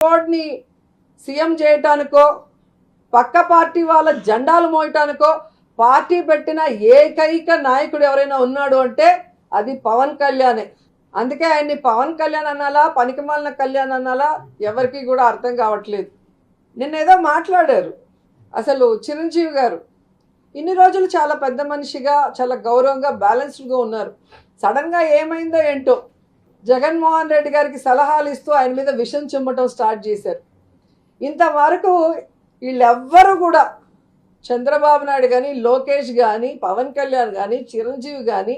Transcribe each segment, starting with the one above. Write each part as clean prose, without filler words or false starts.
ని సీఎం చేయటానికో పక్క పార్టీ వాళ్ళ జెండాలు మోయటానికో పార్టీ పెట్టిన ఏకైక నాయకుడు ఎవరైనా ఉన్నాడు అంటే అది పవన్ కళ్యాణే. అందుకే ఆయన్ని పవన్ కళ్యాణ్ అనాలా పనికిమాలిన కళ్యాణ్ అనాలా ఎవరికి కూడా అర్థం కావట్లేదు. నిన్నేదో మాట్లాడారు అసలు చిరంజీవి గారు ఇన్ని రోజులు చాలా పెద్ద మనిషిగా చాలా గౌరవంగా బ్యాలెన్స్డ్గా ఉన్నారు. సడన్గా ఏమైందో ఏంటో జగన్మోహన్ రెడ్డి గారికి సలహాలు ఇస్తూ ఆయన మీద విషం చిమ్మటం స్టార్ట్ చేశారు. ఇంతవరకు వీళ్ళెవ్వరూ కూడా చంద్రబాబు నాయుడు కానీ లోకేష్ కానీ పవన్ కళ్యాణ్ కానీ చిరంజీవి కానీ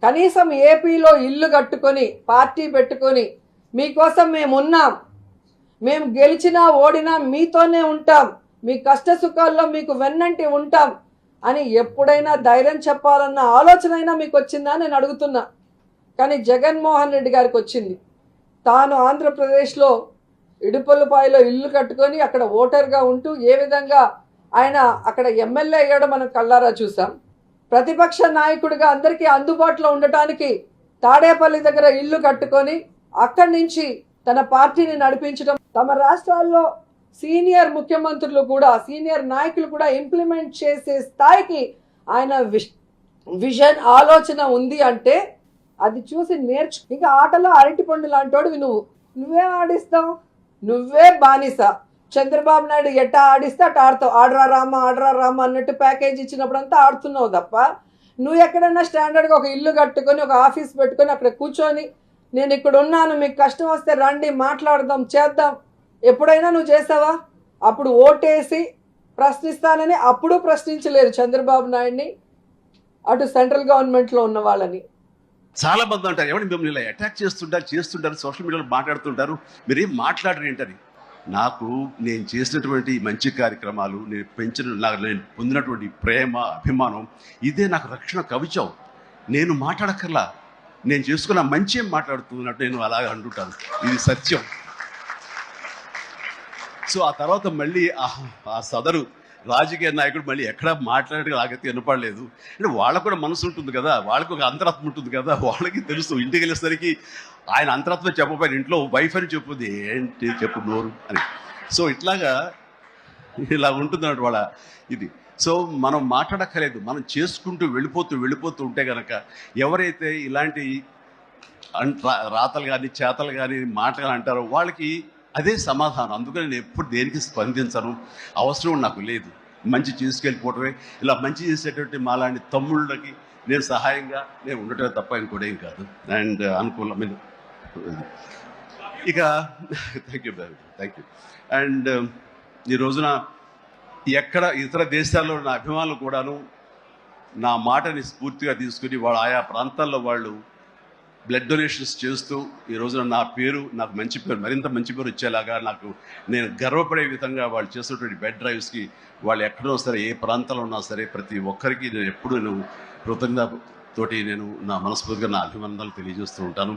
కనీసం ఏపీలో ఇల్లు కట్టుకొని పార్టీ పెట్టుకొని మీకోసం మేము ఉన్నాం, మేము గెలిచినా ఓడినా మీతోనే ఉంటాం, మీ కష్ట సుఖాల్లో మీకు వెన్నంటి ఉంటాం అని ఎప్పుడైనా ధైర్యం చెప్పాలన్న ఆలోచన అయినా మీకు వచ్చిందా నేను అడుగుతున్నా. కానీ జగన్మోహన్ రెడ్డి గారికి వచ్చింది. తాను ఆంధ్రప్రదేశ్లో ఇడుపల్లిపాయలో ఇల్లు కట్టుకొని అక్కడ ఓటర్గా ఉంటూ ఏ విధంగా ఆయన అక్కడ ఎమ్మెల్యే అయ్యాడో మనం కళ్ళారా చూసాం. ప్రతిపక్ష నాయకుడిగా అందరికీ అందుబాటులో ఉండటానికి తాడేపల్లి దగ్గర ఇల్లు కట్టుకొని అక్కడి నుంచి తన పార్టీని నడిపించడం, తమ రాష్ట్రాల్లో సీనియర్ ముఖ్యమంత్రులు కూడా సీనియర్ నాయకులు కూడా ఇంప్లిమెంట్ చేసే స్థాయికి ఆయన విజన్ ఆలోచన ఉంది అంటే అది చూసి ఇంకా ఆటలో అరటిపండు లాంటోడివి నువ్వే ఆడిస్తావు, నువ్వే బానిస. చంద్రబాబు నాయుడు ఎట్టా ఆడిస్తే అట్లా ఆడతావు. ఆడరా రామ అన్నట్టు ప్యాకేజ్ ఇచ్చినప్పుడు అంతా ఆడుతున్నావు తప్ప నువ్వు ఎక్కడన్నా స్టాండర్డ్గా ఒక ఇల్లు కట్టుకొని ఒక ఆఫీస్ పెట్టుకొని అక్కడ కూర్చొని నేను ఇక్కడ ఉన్నాను, మీకు కష్టం వస్తే రండి మాట్లాడదాం చేద్దాం ఎప్పుడైనా నువ్వు చేసావా? అప్పుడు ఓటేసి ప్రశ్నిస్తానని అప్పుడు ప్రశ్నించలేదు చంద్రబాబు నాయుడిని, అటు సెంట్రల్ గవర్నమెంట్లో ఉన్న వాళ్ళని. చాలా మంది అంటారు ఎవరిని మిమ్మల్ని ఇలా అటాక్ చేస్తుంటారు సోషల్ మీడియాలో మాట్లాడుతుంటారు, మీరేం మాట్లాడరు ఏంటని. నాకు నేను చేసినటువంటి మంచి కార్యక్రమాలు, నేను పొందినటువంటి ప్రేమ అభిమానం ఇదే నాకు రక్షణ కవచం. నేను మాట్లాడక్కర్లా, నేను చేసుకున్న మంచి ఏం మాట్లాడుతున్నట్టు నేను అలాగ అంటుంటాను, ఇది సత్యం. సో ఆ తర్వాత మళ్ళీ ఆ సదరు రాజకీయ నాయకుడు మళ్ళీ ఎక్కడ మాట్లాడే నాకైతే వినపడలేదు. అంటే వాళ్ళకు కూడా మనసు ఉంటుంది కదా, వాళ్ళకు ఒక అంతరాత్మ ఉంటుంది కదా, వాళ్ళకి తెలుసు. ఇంటికి వెళ్ళేసరికి ఆయన అంతరాత్మ చెప్పబోయిన ఇంట్లో వైఫ్ అని చెప్పుద్ది, ఏంటి చెప్పు నోరు అని. సో ఇలా ఉంటుందన్నట్టు వాళ్ళ ఇది. సో మనం మాట్లాడక్కర్లేదు, మనం చేసుకుంటూ వెళ్ళిపోతూ ఉంటే కనుక ఎవరైతే ఇలాంటి రాతలు కానీ చేతలు కానీ మాటలు అంటారో వాళ్ళకి అదే సమాధానం. అందుకని నేను ఎప్పుడు దేనికి స్పందించను, అవసరం నాకు లేదు. మంచి చేసుకెళ్ళిపోవటమే, ఇలా మంచి చేసేటువంటి మాలాంటి తమ్ముళ్ళకి నేను సహాయంగా నేను ఉండటమే తప్ప ఇంకోటేం కాదు. అండ్ అనుకూలమైన ఇక థ్యాంక్ యూ. అండ్ ఈ రోజున ఎక్కడ ఇతర దేశాల్లో నా అభిమానులు కూడాను నా మాటని స్ఫూర్తిగా తీసుకుని వాళ్ళ ఆయా ప్రాంతాల్లో వాళ్ళు బ్లడ్ డొనేషన్స్ చేస్తూ ఈ రోజున నాకు మంచి పేరు, మరింత మంచి పేరు వచ్చేలాగా నేను గర్వపడే విధంగా వాళ్ళు చేసేటువంటి బెడ్ డ్రైవ్స్కి వాళ్ళు ఎక్కడో సరే ఏ ప్రాంతంలో ఉన్నా సరే ప్రతి ఒక్కరికి నేను ఎప్పుడు కృతజ్ఞతతోటి నేను నా మనస్ఫూర్తిగా నా అభినందనలు తెలియజేస్తూ ఉంటాను.